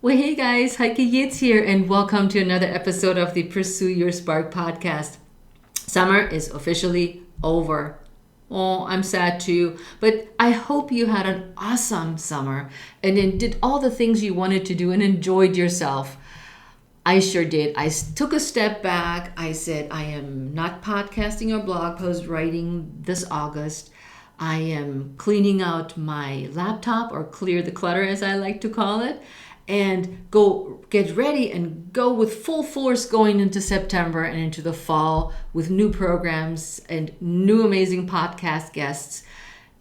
Well, hey guys, Heike Yates here, and welcome to another episode of the Pursue Your Spark podcast. Summer is officially over. Oh, I'm sad too, but I hope you had an awesome summer and then did all the things you wanted to do and enjoyed yourself. I sure did. Took a step back. I said, I am not podcasting or blog post writing this August. I am cleaning out my laptop, or clear the clutter as I like to call it, and go get ready and go with full force going into September and into the fall with new programs and new amazing podcast guests.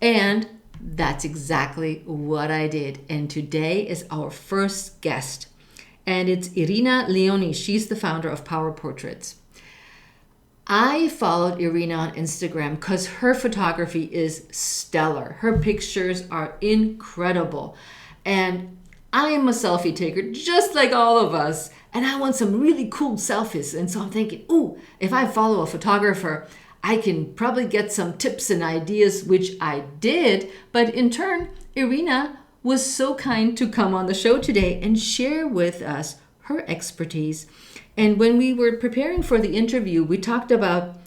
And that's exactly what I did. And today is our first guest. And it's Irina Leoni. She's the founder of Power Portraits. I followed Irina on Instagram because her photography is stellar. Her pictures are incredible. And I am a selfie taker, just like all of us, and I want some really cool selfies. And so I'm thinking, ooh, if I follow a photographer, I can probably get some tips and ideas, which I did. But in turn, Irina was so kind to come on the show today and share with us her expertise. And when we were preparing for the interview, we talked about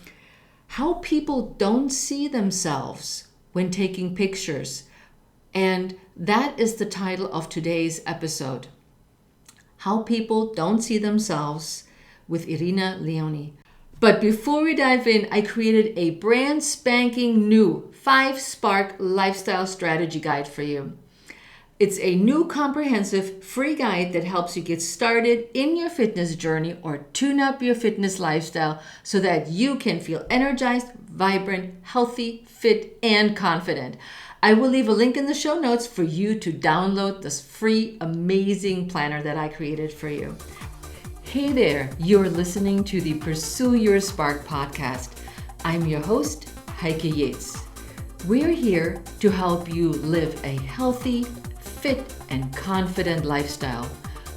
how people don't see themselves when taking pictures. And that is the title of today's episode. How People Don't See Themselves with Irina Leoni. But before we dive in, I created a brand spanking new 5-Spark lifestyle strategy guide for you. It's a new comprehensive free guide that helps you get started in your fitness journey or tune up your fitness lifestyle so that you can feel energized, vibrant, healthy, fit, and confident. I will leave a link in the show notes for you to download this free, amazing planner that I created for you. Hey there, you're listening to the Pursue Your Spark podcast. I'm your host, Heike Yates. We're here to help you live a healthy, fit, and confident lifestyle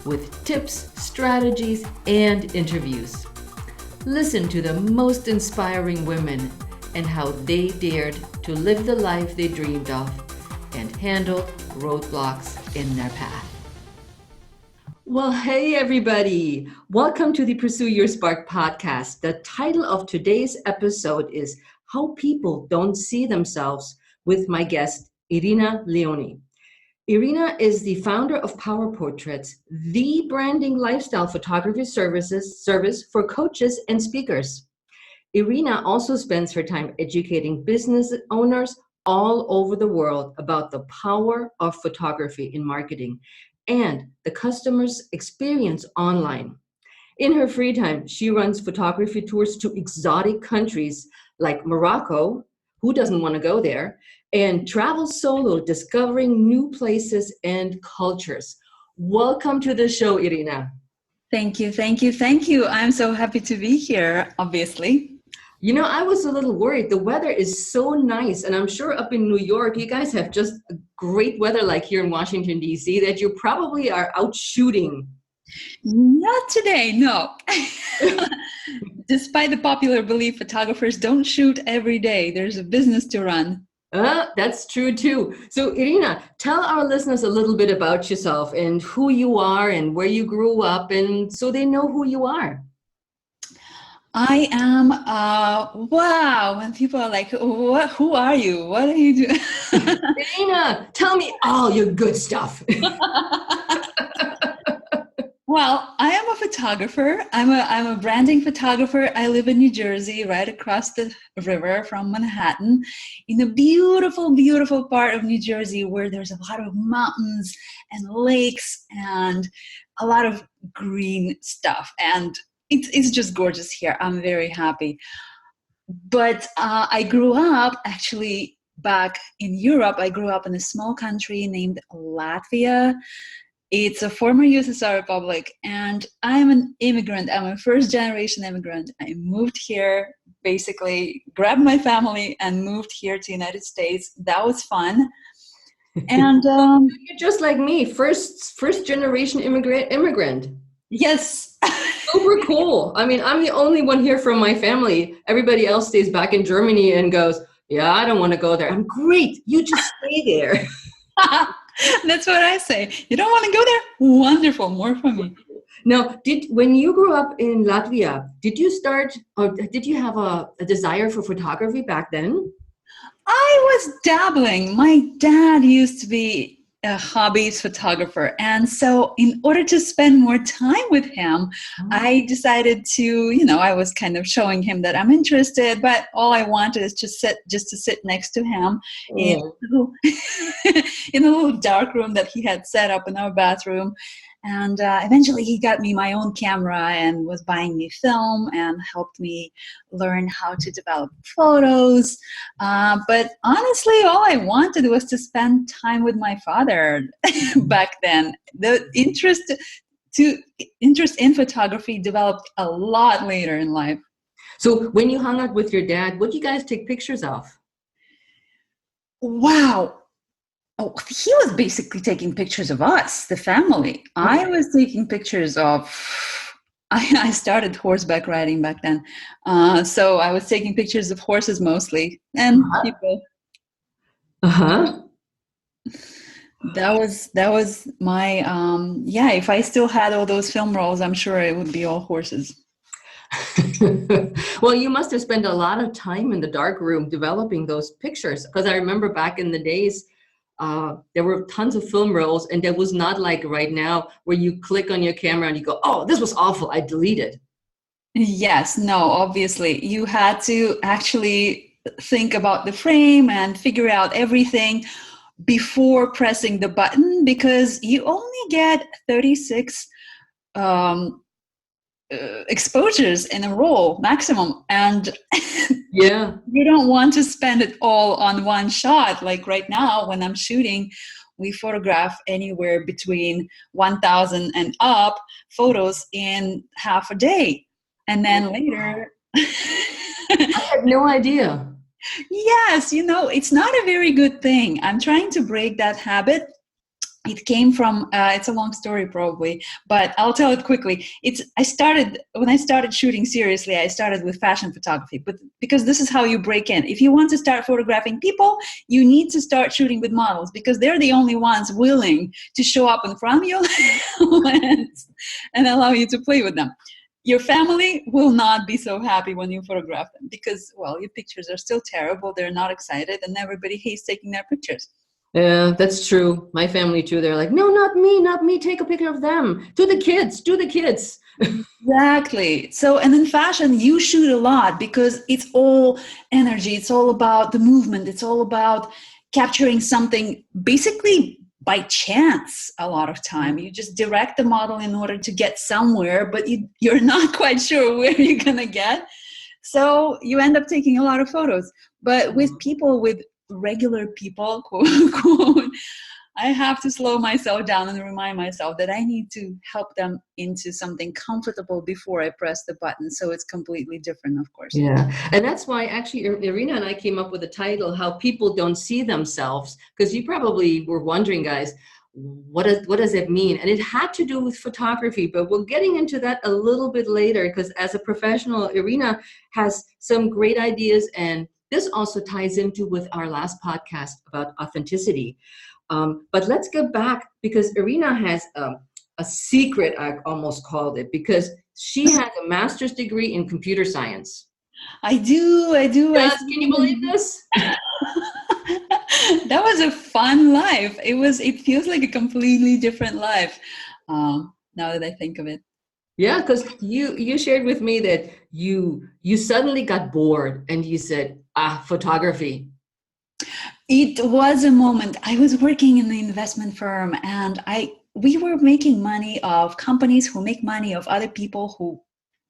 with tips, strategies, and interviews. Listen to the most inspiring women and how they dared to live the life they dreamed of and handle roadblocks in their path. Well, hey everybody. Welcome to the Pursue Your Spark podcast. The title of today's episode is How People Don't See Themselves with my guest, Irina Leoni. Irina is the founder of Power Portraits, the branding lifestyle photography service for coaches and speakers. Irina also spends her time educating business owners all over the world about the power of photography in marketing and the customer's experience online. In her free time, she runs photography tours to exotic countries like Morocco, who doesn't want to go there, and travels solo, discovering new places and cultures. Welcome to the show, Irina. Thank you. I'm so happy to be here, obviously. You know, I was a little worried. The weather is so nice, and I'm sure up in New York, you guys have just great weather like here in Washington, D.C., that you probably are out shooting. Not today, no. Despite the popular belief, photographers don't shoot every day. There's a business to run. That's true too. So Irina, tell our listeners a little bit about yourself and who you are and where you grew up, and so they know who you are. I am, wow, when people are like, who are you? What are you doing? Irina, tell me all your good stuff. Well, I am a photographer. I'm a branding photographer. I live in New Jersey, right across the river from Manhattan, in a beautiful, beautiful part of New Jersey where there's a lot of mountains and lakes and a lot of green stuff. And it's just gorgeous here. I'm very happy. But I grew up actually back in Europe. I grew up in a small country named Latvia. It's a former USSR republic, and I'm an immigrant. I'm a first-generation immigrant. I moved here, basically grabbed my family and moved here to the United States. That was fun. And you're just like me, first-generation immigrant. Yes. Super cool. I mean, I'm the only one here from my family. Everybody else stays back in Germany and goes, yeah, I don't want to go there. I'm great. You just stay there. That's what I say. You don't want to go there? Wonderful. More for me. Now, when you grew up in Latvia, did you start or did you have a desire for photography back then? I was dabbling. My dad used to be a hobbyist photographer. And so, in order to spend more time with him, Oh, I decided to, I was kind of showing him that I'm interested, but all I wanted is just to sit next to him in oh. a little, in a little dark room that he had set up in our bathroom. And eventually, he got me my own camera and was buying me film and helped me learn how to develop photos. But honestly, all I wanted was to spend time with my father back then. The to interest in photography developed a lot later in life. So when you hung out with your dad, what did you guys take pictures of? Wow. Oh, he was basically taking pictures of us, the family. I Okay. was taking pictures of. I started horseback riding back then, so I was taking pictures of horses mostly and Uh-huh. people. Uh-huh. That was my yeah, if I still had all those film rolls, I'm sure it would be all horses. Well, you must have spent a lot of time in the dark room developing those pictures because I remember back in the days, there were tons of film rolls, and there was not like right now where you click on your camera and you go, "Oh, this was awful. I deleted." Yes, no, obviously you had to actually think about the frame and figure out everything before pressing the button because you only get 36 um, exposures in a roll maximum, and Yeah. you don't want to spend it all on one shot. Like right now, when I'm shooting, we photograph anywhere between 1,000 and up photos in half a day. And then Wow. later, I had no idea. yes, it's not a very good thing. I'm trying to break that habit. It came from it's a long story probably, but I'll tell it quickly. When I started shooting seriously, I started with fashion photography, but because this is how you break in. If you want to start photographing people, you need to start shooting with models because they're the only ones willing to show up in front of your lens and allow you to play with them. Your family will not be so happy when you photograph them because, well, your pictures are still terrible, they're not excited, and everybody hates taking their pictures. Yeah, that's true. My family too. They're like, no, not me, not me. Take a picture of them. To the kids, to the kids. Exactly. So, and in fashion, you shoot a lot because it's all energy. It's all about the movement. It's all about capturing something basically by chance a lot of time. You just direct the model in order to get somewhere, but you're not quite sure where you're going to get. So you end up taking a lot of photos. But with people, with regular people, quote unquote, I have to slow myself down and remind myself that I need to help them into something comfortable before I press the button. So it's completely different, of course. Yeah. And that's why actually Irina and I came up with a title, How People Don't See Themselves, because you probably were wondering, guys, what does it mean? And it had to do with photography, but we're getting into that a little bit later because as a professional, Irina has some great ideas, and this also ties into with our last podcast about authenticity. But let's get back because Irina has a secret, I almost called it, because she has a master's degree in computer science. I do. I Yes, can you believe this? that was a fun life. It feels like a completely different life. Now that I think of it. Yeah, because you shared with me that you suddenly got bored and you said, photography. It was a moment. I was working in the investment firm and we were making money of companies who make money of other people who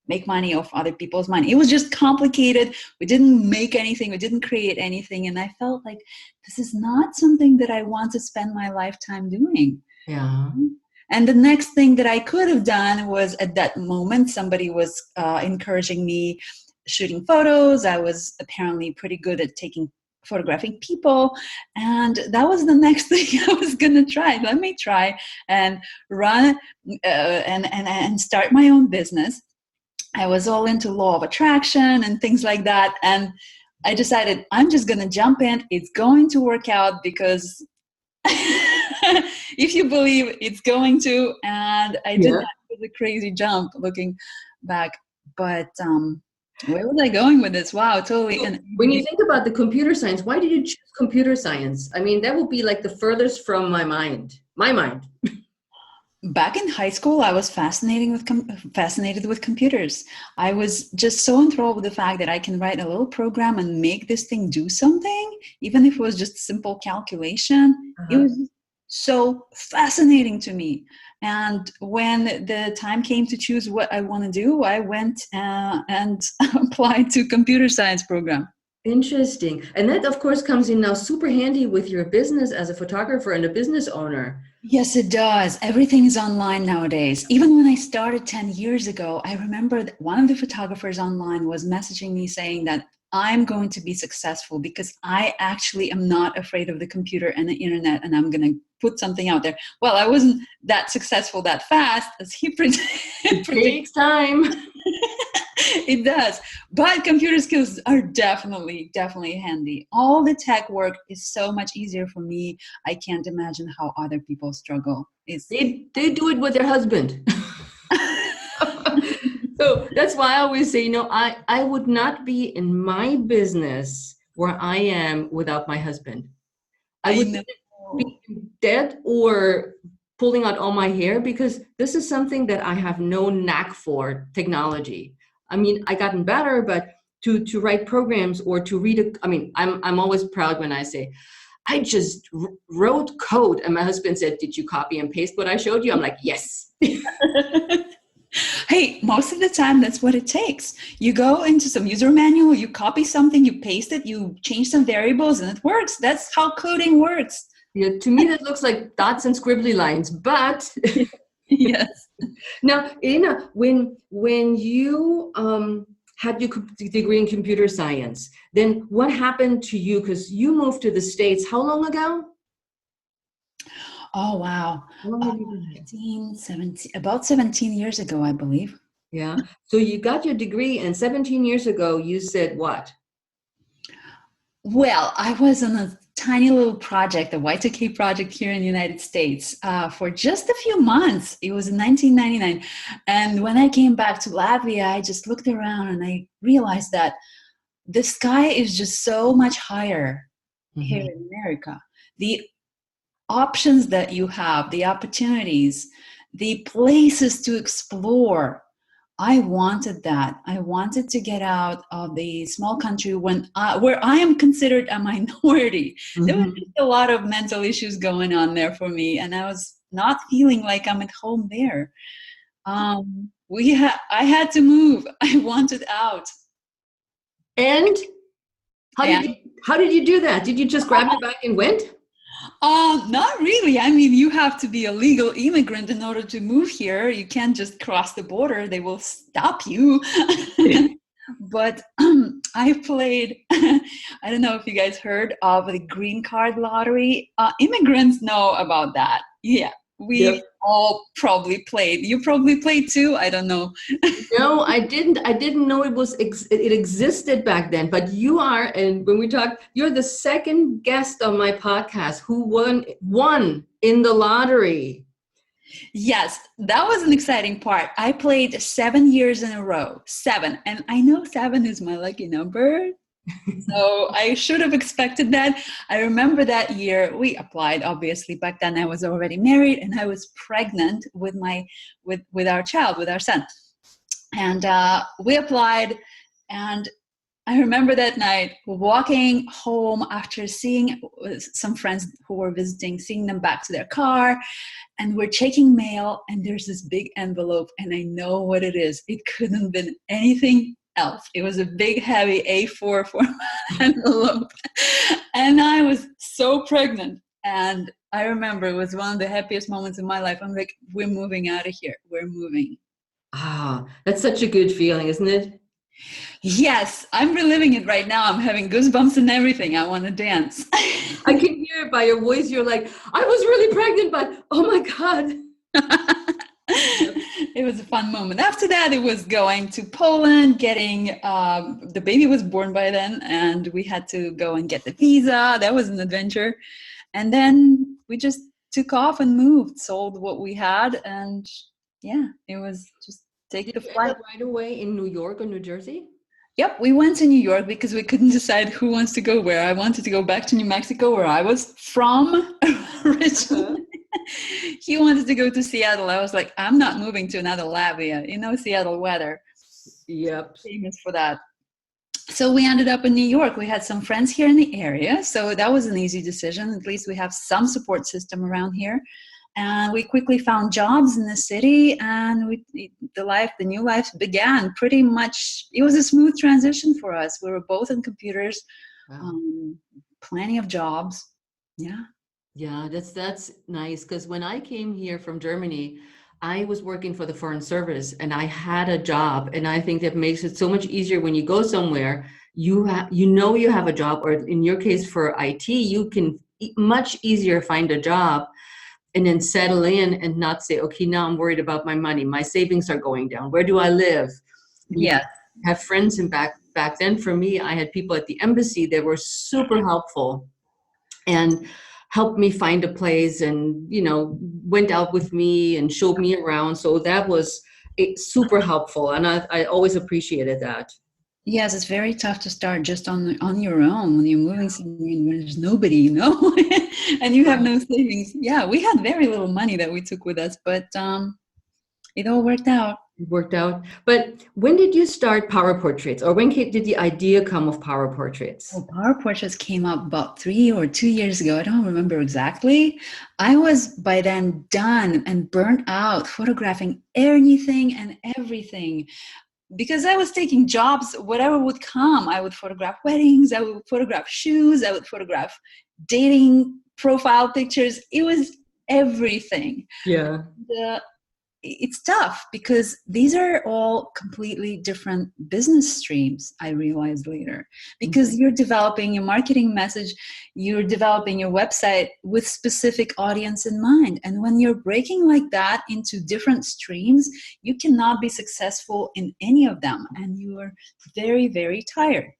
make money off other people's money. It was just complicated. We didn't make anything. We didn't create anything. And I felt like this is not something that I want to spend my lifetime doing. Yeah. And the next thing that I could have done was at that moment, somebody was encouraging me shooting photos. I was apparently pretty good at photographing people. And that was the next thing I was going to try. Let me try and run and start my own business. I was all into law of attraction and things like that. And I decided I'm just going to jump in. It's going to work out because If you believe it's going to. And I did Yeah. that with a crazy jump looking back. But where was I going with this? Wow, totally. So And when you think about the computer science, why did you choose computer science? I mean, that would be like the furthest from my mind. My mind. back in high school, I was fascinated with computers. I was just so enthralled with the fact that I can write a little program and make this thing do something, even if it was just simple calculation. It Uh-huh. was so fascinating to me. And when the time came to choose what I want to do, I went and applied to computer science program. Interesting. And that, of course, comes in now super handy with your business as a photographer and a business owner. Yes, it does. Everything is online nowadays. Even when I started 10 years ago, I remember that one of the photographers online was messaging me saying that I'm going to be successful because I actually am not afraid of the computer and the internet, and I'm going to put something out there. Well, I wasn't that successful that fast as he It predicted. takes time. It does. But computer skills are definitely handy. All the tech work is so much easier for me. I can't imagine how other people struggle. It's They do it with their husband. So that's why I always say, I would not be in my business where I am without my husband. I I would know. be dead or pulling out all my hair because this is something that I have no knack for, technology. I mean, I gotten better, but to write programs or to read I mean, I'm always proud when I say, I just wrote code. And my husband said, did you copy and paste what I showed you? I'm like, yes. Hey, most of the time that's what it takes. You go into some user manual, you copy something, you paste it, you change some variables, and it works. That's how coding works. Yeah, to me, that looks like dots and scribbly lines. But Yes. now, when you had your degree in computer science, then what happened to you? Because you moved to the States how long ago? Oh, wow. How long have you been here? 15, 17, about 17 years ago, I believe. Yeah. So you got your degree, and 17 years ago, you said what? Well, I was on a tiny little project, a Y2K project here in the United States for just a few months. It was in 1999. And when I came back to Latvia, I just looked around and I realized that the sky is just so much higher here Mhm. in America. The options that you have, the opportunities, the places to explore. I wanted that. I wanted to get out of the small country where I am considered a minority. There was just Mhm. a lot of mental issues going on there for me, and I was not feeling like I'm at home there. I had to move. I wanted out, And and how did you do that? Did you just grab your bag and went? not really. I mean, you have to be a legal immigrant in order to move here. You can't just cross the border, they will stop you. But I played, I don't know if you guys heard of the green card lottery. Immigrants know about that. Yeah, we Yep. all probably played. You probably played too. I don't know. No, I didn't. I didn't know it existed back then. But you are, and when we talk, you're the second guest on my podcast who won in the lottery. Yes, that was an exciting part. I played 7 years in a row, seven. And I know seven is my lucky number. So I should have expected that. I remember that year we applied. Obviously, back then I was already married and I was pregnant with with our child, with our son. And we applied, and I remember that night walking home after seeing some friends who were visiting, seeing them back to their car, and we're checking mail, and there's this big envelope, and I know what it is. It couldn't have been anything else. It was a big, heavy A4 format envelope, and I was so pregnant. And I remember it was one of the happiest moments in my life. I'm like, we're moving out of here. We're moving. Ah, that's such a good feeling, isn't it? Yes, I'm reliving it right now. I'm having goosebumps and everything. I want to dance. I can hear it by your voice. You're like, I was really pregnant, but oh my God. Yep. It was a fun moment. After that, it was going to Poland, getting the baby was born by then, and we had to go and get the visa. That was an adventure. And then we just took off and moved, sold what we had, and yeah, it was just take Did the you end flight. up right away in New York or New Jersey? Yep, we went to New York because we couldn't decide who wants to go where. I wanted to go back to New Mexico, where I was from originally. He wanted to go to Seattle. I was like, I'm not moving to another Latvia. You know, Seattle weather, Yep. famous for that. So we ended up in New York. We had some friends here in the area, so that was an easy decision. At least we have some support system around here. And we quickly found jobs in the city, and the new life began pretty much. It was a smooth transition for us. We were both in computers, Wow. plenty of jobs. Yeah. Yeah, that's nice because when I came here from Germany, I was working for the Foreign Service and I had a job, and I think that makes it so much easier when you go somewhere, you have a job, or in your case for IT, you can much easier find a job and then settle in and not say, okay, now I'm worried about my money. My savings are going down. Where do I live? You Yeah. can have friends, and back then for me, I had people at the embassy that were super helpful and helped me find a place, and went out with me and showed me around. So that was super helpful, and I always appreciated that. Yes, it's very tough to start just on your own when you're moving somewhere and there's nobody, you know, and you have no savings. Yeah, we had very little money that we took with us, but it all worked out. It worked out. But when did you start Power Portraits, or when did the idea come of Power Portraits? Well, Power Portraits came up about 3 or 2 years ago. I don't remember exactly. I was by then done and burnt out photographing anything and everything, because I was taking jobs, whatever would come. I would photograph weddings, I would photograph shoes, I would photograph dating profile pictures. It was everything. Yeah. It's tough because these are all completely different business streams, I realized later, because you're developing your marketing message, you're developing your website with specific audience in mind, and when you're breaking like that into different streams, you cannot be successful in any of them, and you are very, very tired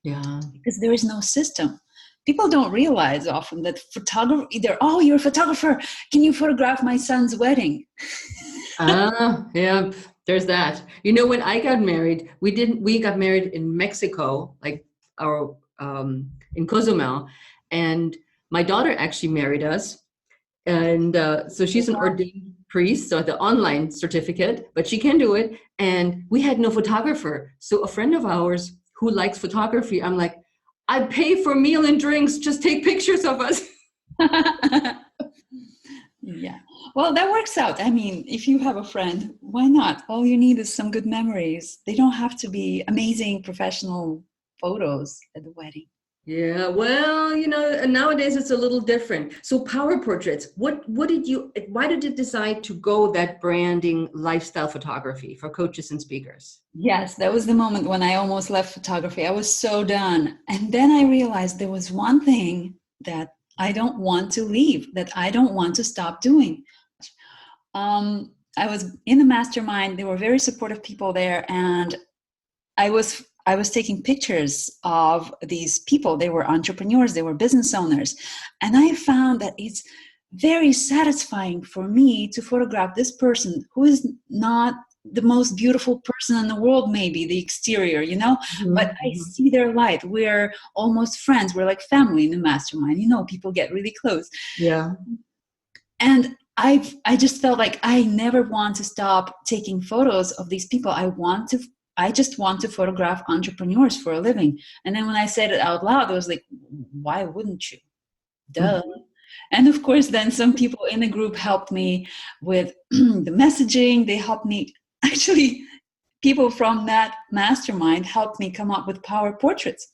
Yeah. because there is no system. People don't realize often that photography, you're a photographer, can you photograph my son's wedding? Yeah, there's that. When I got married, we got married in Mexico, like our in Cozumel, and my daughter actually married us. And so she's an ordained priest, so the online certificate, but she can do it. And we had no photographer. So a friend of ours who likes photography, I'm like, I pay for meal and drinks, just take pictures of us. Yeah. Well, that works out. I mean, if you have a friend, why not? All you need is some good memories. They don't have to be amazing professional photos at the wedding. Yeah, well, nowadays it's a little different. So Power Portraits, why did you decide to go that branding lifestyle photography for coaches and speakers? Yes, that was the moment when I almost left photography. I was so done. And then I realized there was one thing that I don't want to leave, that I don't want to stop doing. I was in the mastermind. There were very supportive people there, and I was taking pictures of these people. They were entrepreneurs, they were business owners, and I found that it's very satisfying for me to photograph this person who is not the most beautiful person in the world, maybe the exterior, but I see their light. We're almost friends. We're like family in the mastermind. People get really close. Yeah. And I just felt like I never want to stop taking photos of these people. I just want to photograph entrepreneurs for a living. And then when I said it out loud, I was like, why wouldn't you? Duh. And of course, then some people in the group helped me with the messaging. They helped me, actually, people from that mastermind helped me come up with Power Portraits.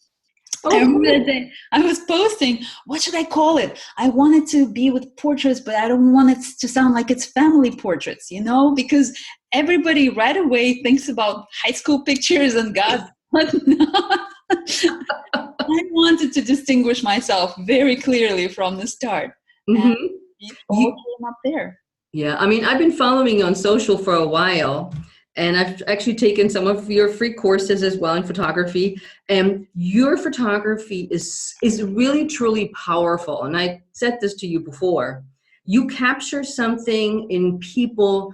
I remember that day I was posting, what should I call it? I want it to be with portraits, but I don't want it to sound like it's family portraits, because everybody right away thinks about high school pictures and God, whatnot. I wanted to distinguish myself very clearly from the start. And it all came up there. Yeah, I mean, I've been following you on social for a while, and I've actually taken some of your free courses as well in photography. And your photography is really truly powerful. And I said this to you before. You capture something in people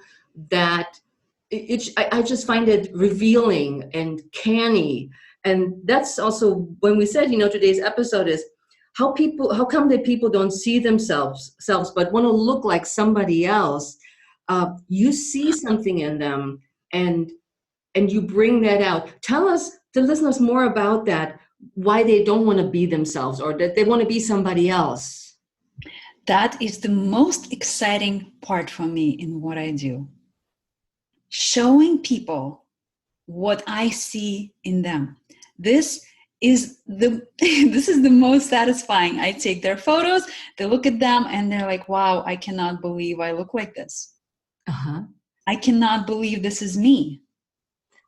that I just find it revealing and canny. And that's also when we said, today's episode is how come that people don't see themselves but want to look like somebody else. You see something in them, and you bring that out. Tell us, the listeners, more about that, why they don't want to be themselves or that they want to be somebody else. That is the most exciting part for me in what I do. Showing people what I see in them. This is the most satisfying. I take their photos, they look at them, and they're like, wow, I cannot believe I look like this. I cannot believe this is me.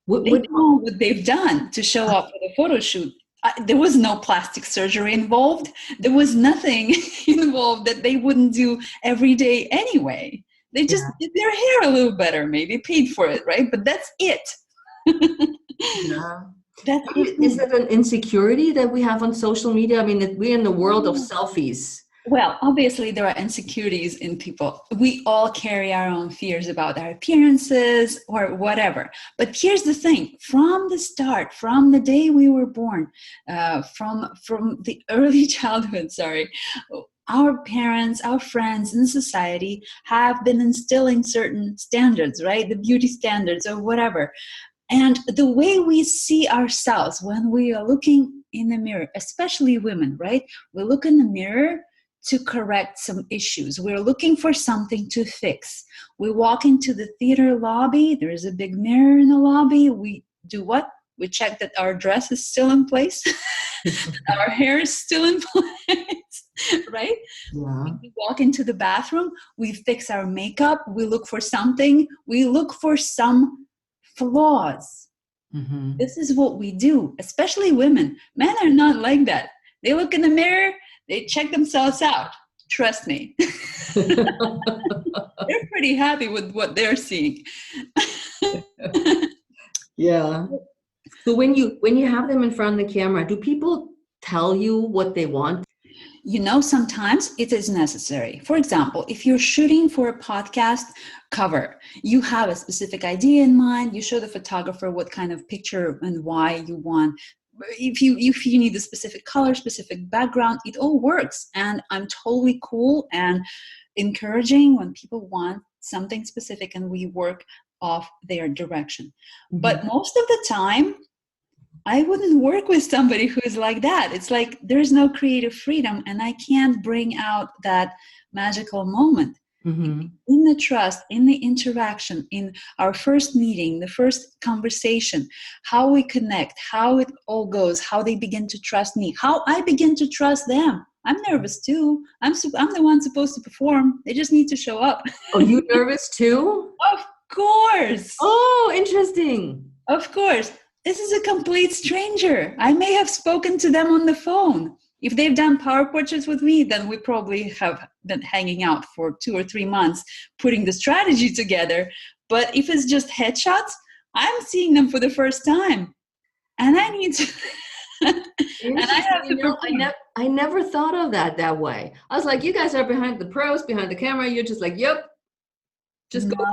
They know what they've done to show up for the photo shoot. There was no plastic surgery involved. There was nothing involved that they wouldn't do every day anyway. They just did their hair a little better, maybe paid for it, right? But that's it. Yeah. Is it an insecurity that we have on social media? I mean, that we're in the world of selfies. Well, obviously there are insecurities in people. We all carry our own fears about our appearances or whatever. But here's the thing: from the start, from the day we were born, from the early childhood, our parents, our friends in society have been instilling certain standards, right? The beauty standards or whatever. And the way we see ourselves when we are looking in the mirror, especially women, right? We look in the mirror to correct some issues. We're looking for something to fix. We walk into the theater lobby. There's a big mirror in the lobby. We do what? We check that our dress is still in place, our hair is still in place, right? Yeah. We walk into the bathroom. We fix our makeup. We look for something. We look for some flaws. This is what we do, especially women. Men are not like that. They look in the mirror, they check themselves out. Trust me. They're pretty happy with what they're seeing. Yeah. So when you have them in front of the camera, do people tell you what they want? Sometimes it is necessary. For example, if you're shooting for a podcast cover, you have a specific idea in mind, you show the photographer what kind of picture and why you want. If you need a specific color, specific background, it all works. And I'm totally cool and encouraging when people want something specific and we work off their direction. But most of the time, I wouldn't work with somebody who is like that. It's like there's no creative freedom and I can't bring out that magical moment. In the trust, in the interaction, in our first meeting, the first conversation, how we connect, how it all goes, how they begin to trust me, how I begin to trust them. I'm nervous too. I'm the one supposed to perform. They just need to show up. Oh, you nervous too? Of course. Oh, interesting. Of course. This is a complete stranger. I may have spoken to them on the phone. If they've done power portraits with me, then we probably have been hanging out for 2 or 3 months, putting the strategy together. But if it's just headshots, I'm seeing them for the first time. And I need to... and I have to... I never thought of that way. I was like, you guys are behind the pros, behind the camera. You're just like, yep. Just go.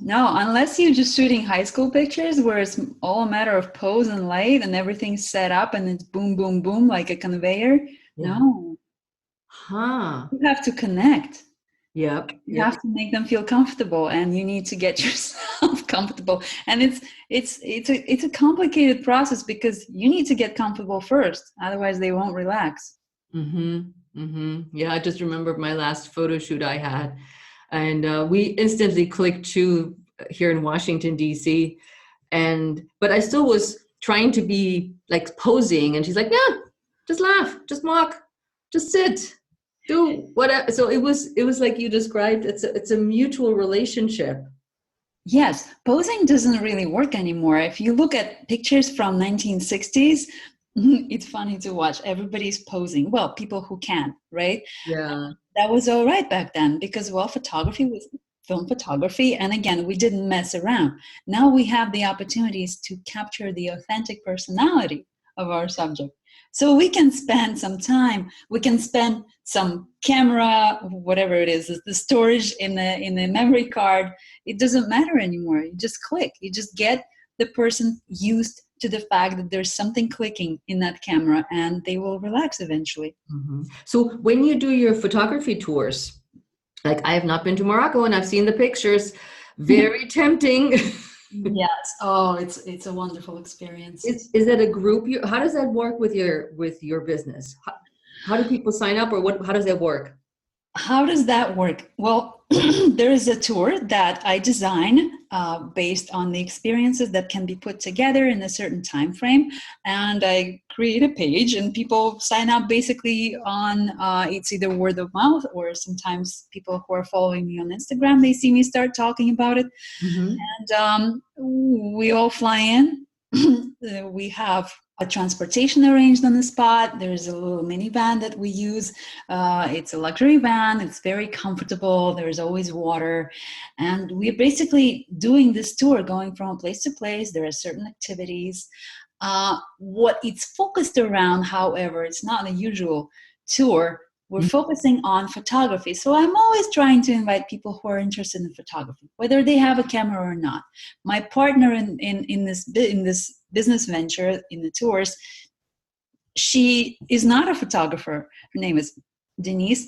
No, unless you're just shooting high school pictures where it's all a matter of pose and light and everything's set up and it's boom, boom, boom like a conveyor. Yeah. No. You have to connect. Yep. You have to make them feel comfortable and you need to get yourself comfortable. And it's a complicated process because you need to get comfortable first. Otherwise they won't relax. Yeah, I just remembered my last photo shoot I had. And we instantly clicked to here in Washington, D.C. But I still was trying to be like posing. And she's like, no, just laugh, just mock, just sit, do whatever. So it was like you described, it's a mutual relationship. Yes, posing doesn't really work anymore. If you look at pictures from 1960s, it's funny to watch. Everybody's posing. Well, people who can, right? Yeah. That was all right back then because, well, photography was film photography. And again, we didn't mess around. Now we have the opportunities to capture the authentic personality of our subject. So we can spend some time, we can spend some camera, whatever it is, the storage in the memory card. It doesn't matter anymore. You just click, you just get the person used to the fact that there's something clicking in that camera, and they will relax eventually. Mm-hmm. So when you do your photography tours, like I have not been to Morocco and I've seen the pictures, very tempting. Yes. Oh, it's a wonderful experience. Is that a group? How does that work with your business? How do people sign up, or what? How does that work? How does that work? Well, there is a tour that I design based on the experiences that can be put together in a certain time frame, and I create a page, and people sign up basically on it's either word of mouth, or sometimes people who are following me on Instagram, they see me start talking about it, Mm-hmm. and we all fly in. We have a transportation arranged on the spot. There's a little minivan that we use. It's a luxury van. It's very comfortable. There's always water. And we're basically doing this tour, going from place to place. There are certain activities. What it's focused around, however, it's not the usual tour. We're focusing on photography. So I'm always trying to invite people who are interested in photography, whether they have a camera or not. My partner in this business venture, in the tours, she is not a photographer. Her name is Denise.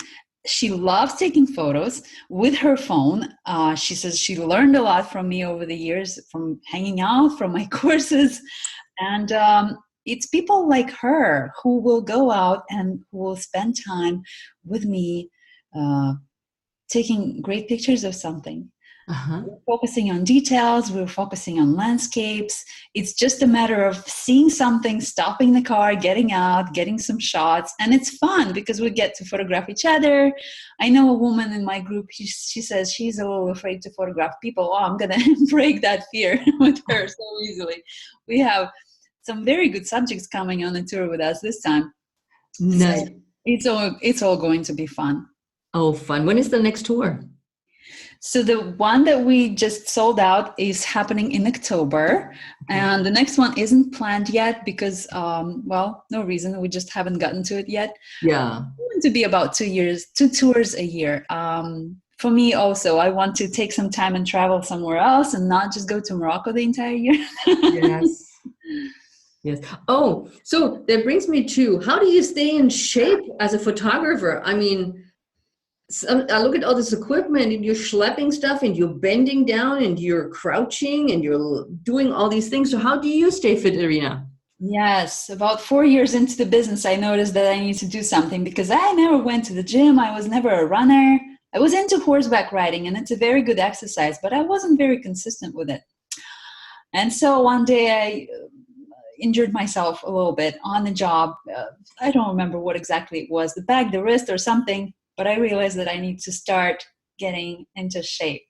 She loves taking photos with her phone. She says she learned a lot from me over the years, from hanging out, from my courses. And it's people like her who will go out and who will spend time with me taking great pictures of something. Uh-huh. We're focusing on details, we're focusing on landscapes. It's just a matter of seeing something, stopping the car, getting out, getting some shots. And it's fun because we get to photograph each other. I know a woman in my group, she says she's a little afraid to photograph people. Oh, I'm going to break that fear with her so easily. We have some very good subjects coming on the tour with us this time. Nice. So it's all going to be fun. Oh, fun. When is the next tour? So the one that we just sold out is happening in October, and the next one isn't planned yet because, well, no reason. We just haven't gotten to it yet. Yeah. It's going to be about 2 tours a year. For me also, I want to take some time and travel somewhere else and not just go to Morocco the entire year. Yes. Yes. Oh, so that brings me to, how do you stay in shape as a photographer? I mean, I look at all this equipment and you're schlepping stuff and you're bending down and you're crouching and you're doing all these things. So how do you stay fit, Irina? Yes, about 4 years into the business, I noticed that I need to do something because I never went to the gym. I was never a runner. I was into horseback riding, and it's a very good exercise, but I wasn't very consistent with it. And so one day I injured myself a little bit on the job. I don't remember what exactly it was, the back, the wrist or something, but I realized that I need to start getting into shape.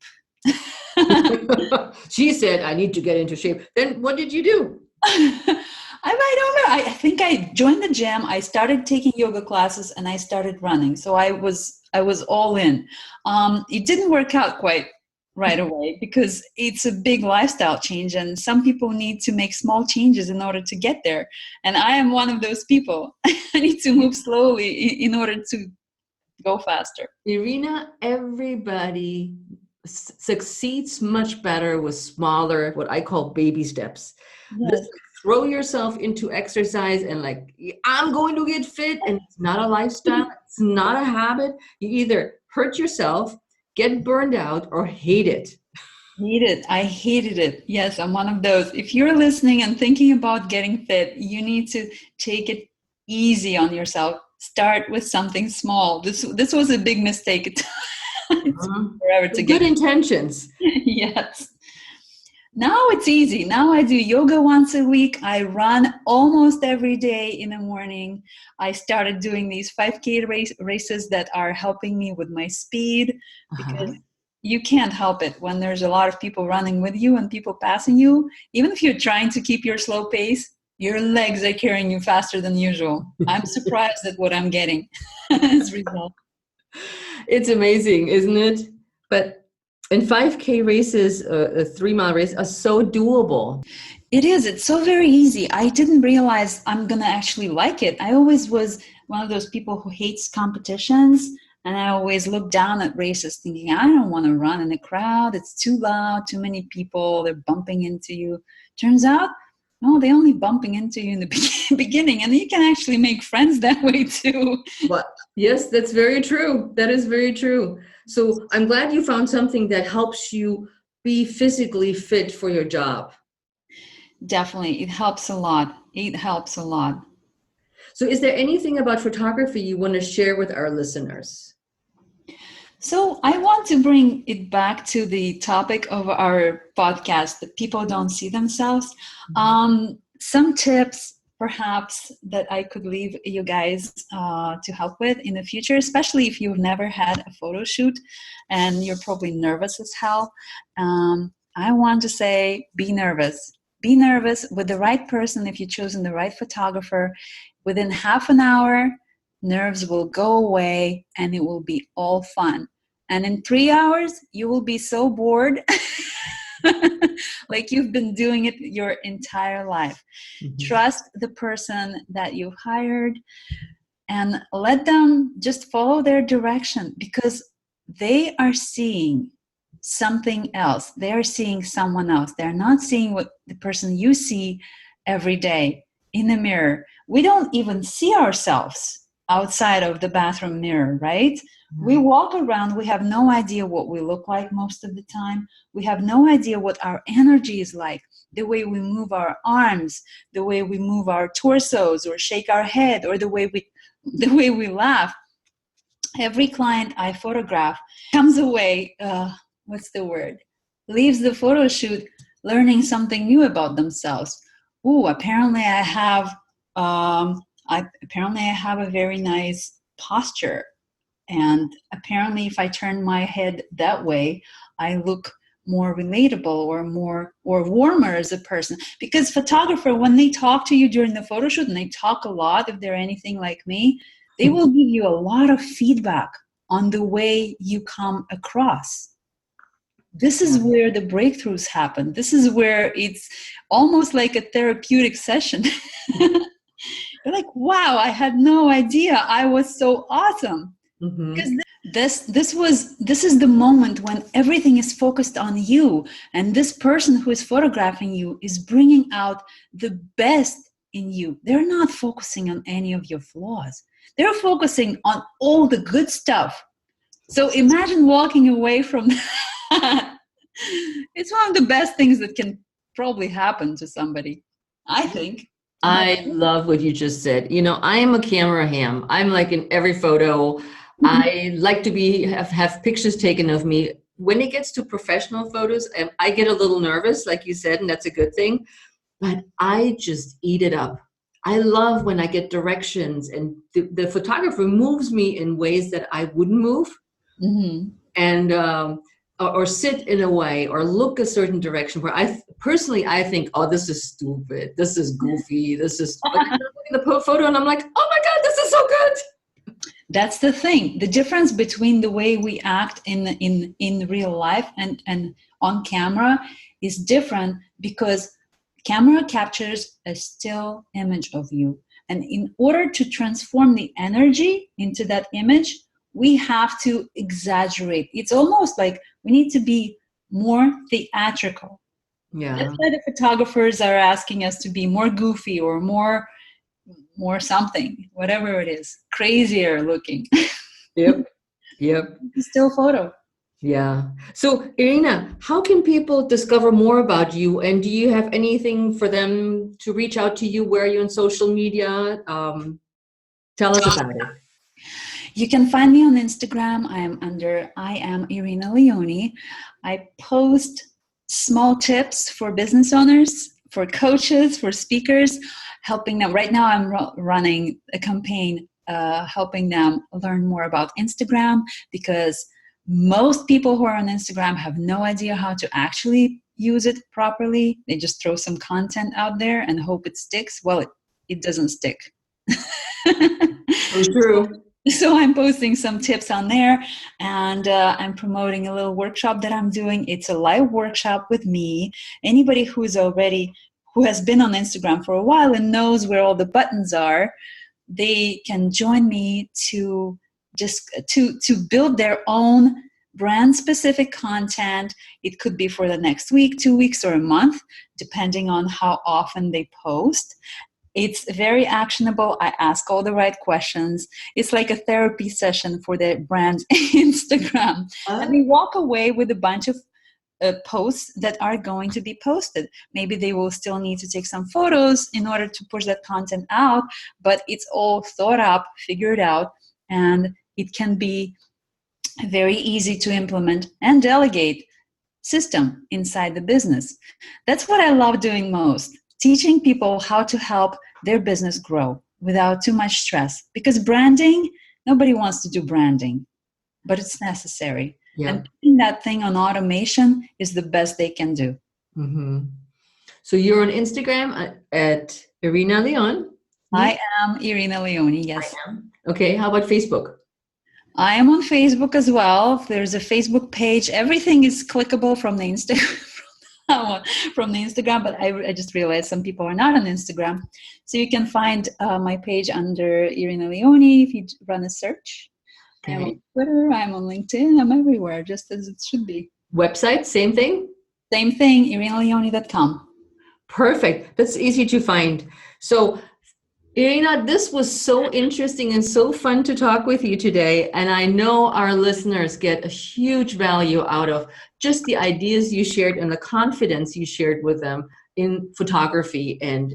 She said, I need to get into shape. Then what did you do? I don't know. I think I joined the gym. I started taking yoga classes and I started running. So I was all in. It didn't work out quite right away because it's a big lifestyle change, and some people need to make small changes in order to get there. And I am one of those people. I need to move slowly in order to go faster. Irina, everybody succeeds much better with smaller, what I call baby steps. Yes. Just throw yourself into exercise and like, I'm going to get fit, and it's not a lifestyle, it's not a habit. You either hurt yourself, get burned out, or hate it. I hated it. Yes, I'm one of those. If you're listening and thinking about getting fit, you need to take it easy on yourself. Start with something small. This was a big mistake. It took forever to Good get intentions. Yes. Now it's easy. Now I do yoga once a week. I run almost every day in the morning. I started doing these 5K races that are helping me with my speed, because you can't help it when there's a lot of people running with you and people passing you. Even if you're trying to keep your slow pace, your legs are carrying you faster than usual. I'm surprised at what I'm getting as a result. It's amazing, isn't it? But And 5K races, a 3 mile race, are so doable. It is. It's so very easy. I didn't realize I'm going to actually like it. I always was one of those people who hates competitions. And I always look down at races thinking, I don't want to run in a crowd. It's too loud, too many people. They're bumping into you. Turns out, no, they're only bumping into you in the beginning. And you can actually make friends that way too. But yes, that's very true. That is very true. So I'm glad you found something that helps you be physically fit for your job. Definitely. It helps a lot. It helps a lot. So is there anything about photography you want to share with our listeners? So I want to bring it back to the topic of our podcast, that people don't see themselves. Some tips, perhaps, that I could leave you guys to help with in the future, especially if you've never had a photo shoot and you're probably nervous as hell. I want to say, be nervous. Be nervous with the right person. If you've chosen the right photographer, within half an hour, nerves will go away and it will be all fun. And in 3 hours, you will be so bored, like you've been doing it your entire life. Mm-hmm. Trust the person that you've hired and let them just follow their direction, because they are seeing something else. They are seeing someone else. They're not seeing what the person you see every day in the mirror. We don't even see ourselves outside of the bathroom mirror, right? We walk around, we have no idea what we look like most of the time. We have no idea what our energy is like, the way we move our arms, the way we move our torsos or shake our head, or the way we laugh. Every client I photograph comes away, leaves the photo shoot learning something new about themselves. Apparently I have a very nice posture. And apparently, if I turn my head that way, I look more relatable or warmer as a person. Because photographer, when they talk to you during the photo shoot, and they talk a lot, if they're anything like me, they will give you a lot of feedback on the way you come across. This is where the breakthroughs happen. This is where it's almost like a therapeutic session. You're like, wow, I had no idea I was so awesome. Mm-hmm. Because this is the moment when everything is focused on you, and this person who is photographing you is bringing out the best in you. They're not focusing on any of your flaws. They're focusing on all the good stuff. So imagine walking away from that. It's one of the best things that can probably happen to somebody, I think. I love what you just said. You know, I am a camera ham. I'm like in every photo. I like to have pictures taken of me. When it gets to professional photos, I get a little nervous, like you said, and that's a good thing. But I just eat it up. I love when I get directions, and the photographer moves me in ways that I wouldn't move, and or sit in a way or look a certain direction where I think, oh, this is stupid, this is goofy, this is. But I'm looking at the photo and I'm like, oh my God, this is so good. That's the thing. The difference between the way we act in real life and on camera is different, because camera captures a still image of you. And in order to transform the energy into that image, we have to exaggerate. It's almost like we need to be more theatrical. Yeah. That's why the photographers are asking us to be more goofy or more something, whatever it is, crazier looking. Yep. Still photo. Yeah. So Irina, how can people discover more about you? And do you have anything for them to reach out to you? Where are you on social media? Tell us about it. You can find me on Instagram. I am Irina Leoni. I post small tips for business owners, for coaches, for speakers, helping them. Right now I'm running a campaign helping them learn more about Instagram, because most people who are on Instagram have no idea how to actually use it properly. They just throw some content out there and hope it sticks. Well, it doesn't stick. So true. So I'm posting some tips on there, and I'm promoting a little workshop that I'm doing. It's a live workshop with me. Anybody who has been on Instagram for a while and knows where all the buttons are, they can join me to just to build their own brand specific content. It could be for the next week, 2 weeks, or a month, depending on how often they post. It's very actionable. I ask all the right questions. It's like a therapy session for the brand Instagram. And they walk away with a bunch of posts that are going to be posted. Maybe they will still need to take some photos in order to push that content out, but it's all thought up, figured out, and it can be very easy to implement and delegate system inside the business. That's what I love doing most, teaching people how to help their business grow without too much stress. Because branding, nobody wants to do branding, but it's necessary. Yeah. And putting that thing on automation is the best they can do. Mm-hmm. So you're on Instagram at Irina Leon. I am Irina Leoni, yes. I am. Okay, how about Facebook? I am on Facebook as well. There's a Facebook page. Everything is clickable from the Instagram. From the Instagram, but I just realized some people are not on Instagram. So you can find my page under Irina Leoni if you run a search. Okay. I'm on Twitter, I'm on LinkedIn, I'm everywhere, just as it should be. Website, same thing? Same thing, irinaleoni.com. Perfect. That's easy to find. So Irina, this was so interesting and so fun to talk with you today. And I know our listeners get a huge value out of just the ideas you shared and the confidence you shared with them in photography. And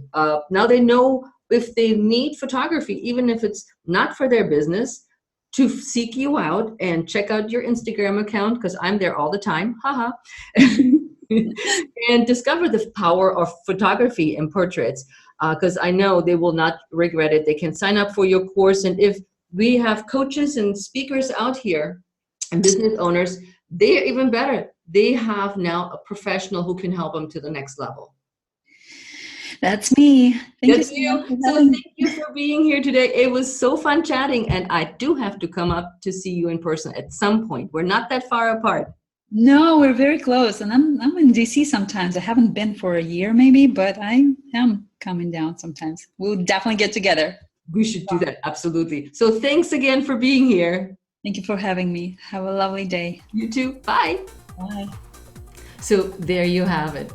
now they know if they need photography, even if it's not for their business, to seek you out and check out your Instagram account, because I'm there all the time. Haha. And discover the power of photography and portraits. Because I know they will not regret it. They can sign up for your course. And if we have coaches and speakers out here and business owners, they're even better. They have now a professional who can help them to the next level. That's me. That's you. So thank you for being here today. It was so fun chatting. And I do have to come up to see you in person at some point. We're not that far apart. No, we're very close. And I'm in DC sometimes. I haven't been for a year maybe, but I am coming down sometimes. We'll definitely get together. We should do that. Absolutely. So thanks again for being here. Thank you for having me. Have a lovely day. You too. Bye. Bye. So there you have it.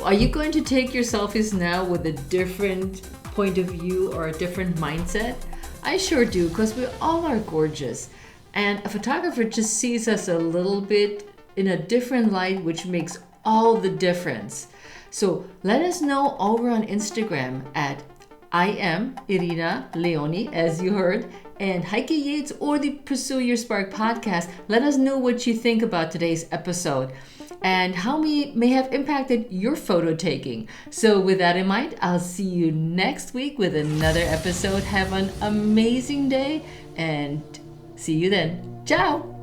Are you going to take your selfies now with a different point of view or a different mindset? I sure do, because we all are gorgeous. And a photographer just sees us a little bit in a different light, which makes all the difference. So let us know over on Instagram at I am Irina Leoni, as you heard, and Heike Yates or the Pursue Your Spark podcast. Let us know what you think about today's episode and how we may have impacted your photo taking. So with that in mind, I'll see you next week with another episode. Have an amazing day and see you then. Ciao.